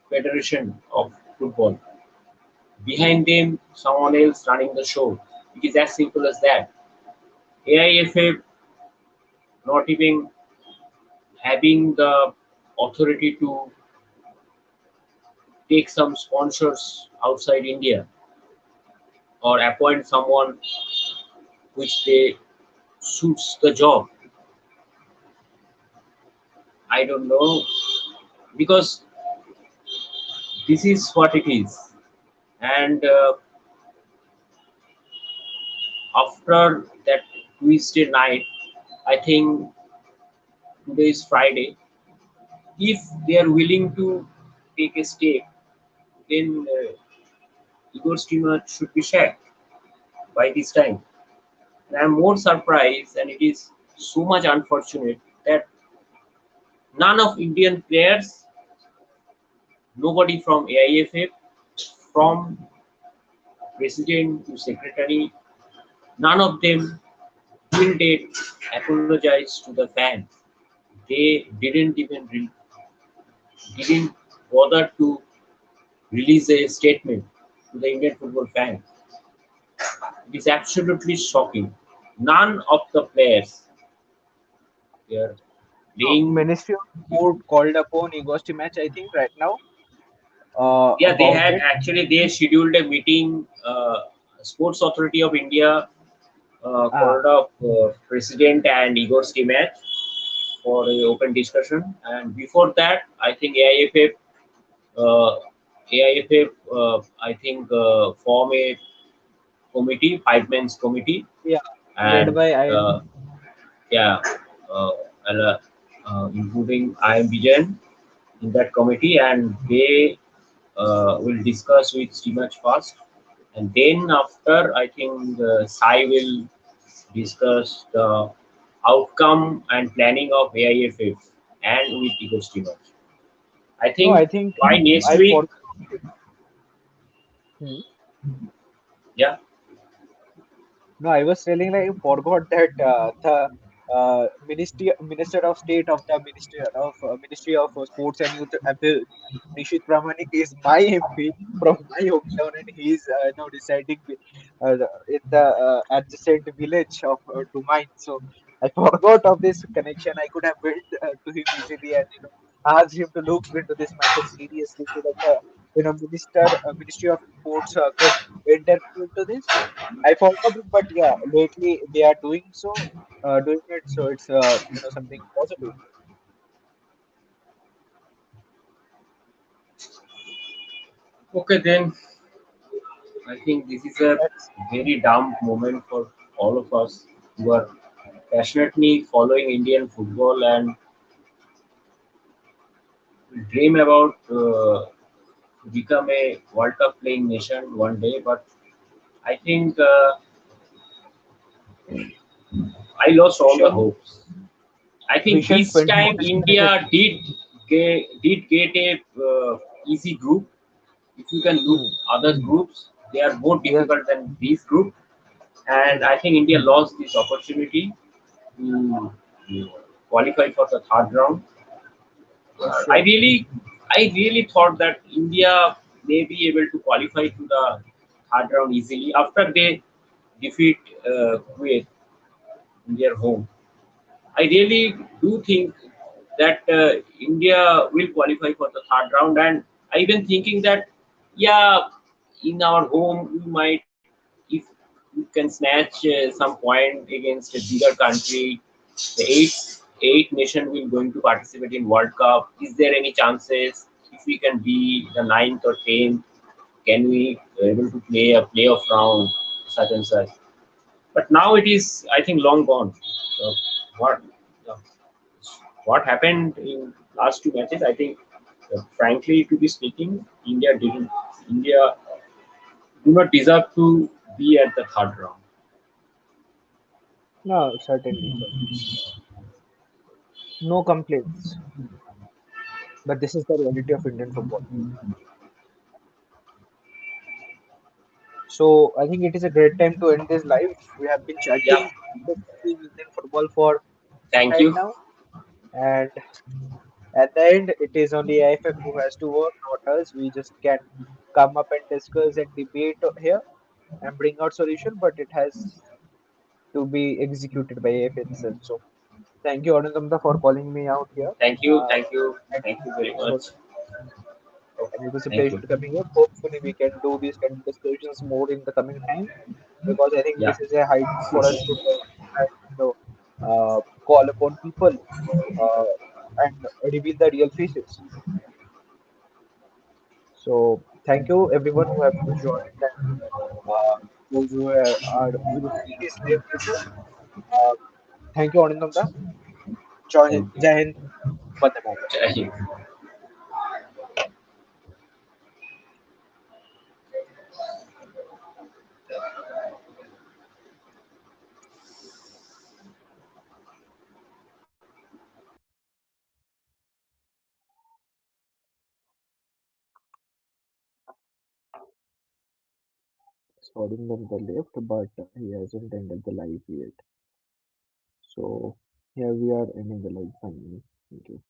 federation of football. Behind them, someone else running the show. It is as simple as that. AIFF not even having the authority to take some sponsors outside India or appoint someone which they suits the job. I don't know, because this is what it is. And after that Tuesday night, I think today is Friday. If they are willing to take a step, then Igor Steamer should be sacked by this time. And I'm more surprised, and it is so much unfortunate that none of Indian players, nobody from AIFF, from president to secretary, none of them till date apologized to the fans. They didn't bother to release a statement to the Indian football fans. It is absolutely shocking. None of the players were playing. Ministry of Sport called upon Agosti match, I think, right now Yeah, they about had it. actually they scheduled a meeting. Sports Authority of India Ah, called up President and Igor Stimac for a open discussion. And before that, I think I think form a committee, 5 men's committee, yeah, led and by I. yeah, uh, including I am Bijan in that committee, and they will discuss with Stimac first, and then after I think Sai will discuss the outcome and planning of AIFF and with Igor Stimac. I No, think I think by next I week, forgot. Hmm. yeah, No, I was telling like I forgot that the Minister of State of the Ministry of Sports and Youth Affairs, Nishit Pramanik is my MP from my hometown, and he is now residing in the adjacent village of to mine. So I forgot of this connection. I could have built to him easily and asked him to look into this matter seriously so that Ministry of Sports could intervene into this. I forgot it, but yeah, lately they are doing it, so it's something positive. okay, then I think this is a That's very dumb moment for all of us who are passionately following Indian football and dream about become a World Cup playing nation one day. But I think I lost all the Vision hopes. I think Vision this time 2026. India did get a easy group. If you can look Hmm. other groups, they are more Yes, difficult than this group. And hmm. I think India lost this opportunity to qualify for the third round. Yes, I sure. really, I really thought that India may be able to qualify to the third round easily after they defeat Kuwait in their home. I really do think that India will qualify for the third round, and I even thinking that yeah, in our home we might, if we can snatch some point against a bigger country, the eight nation will going to participate in World Cup. Is there any chances if we can be the ninth or tenth? Can we able to play a playoff round, such and such? But now it is, I think, long gone. So what what happened in last two matches? I think Frankly, to be speaking, India do not deserve to be at the third round. No, certainly, certainly. No complaints. But this is the reality of Indian football. So I think it is a great time to end this live. We have been Yeah, chatting discussing Indian football for some thank time you, now, and at the end, it is only AIFF who has to work, not us. We just can come up and discuss and debate here and bring out solution, but it has to be executed by AIFF itself. So thank you, Anandamda, for calling me out here. Uh, and thank you very it was much. Oh, and it was a thank pleasure you. coming here. Hopefully, we can do these kind of discussions more in the coming time because I think Yeah, this is a high time for us to talk and call upon people uh, and reveal the real faces. So thank you everyone who have joined and those who will see this live later. Uh, Thank you, Anandamda. thank you. Jai Hind, Vande Mataram. Jai Hind. Sorry on the left, but he hasn't ended the live yet. So here we are ending the live finally. Thank you.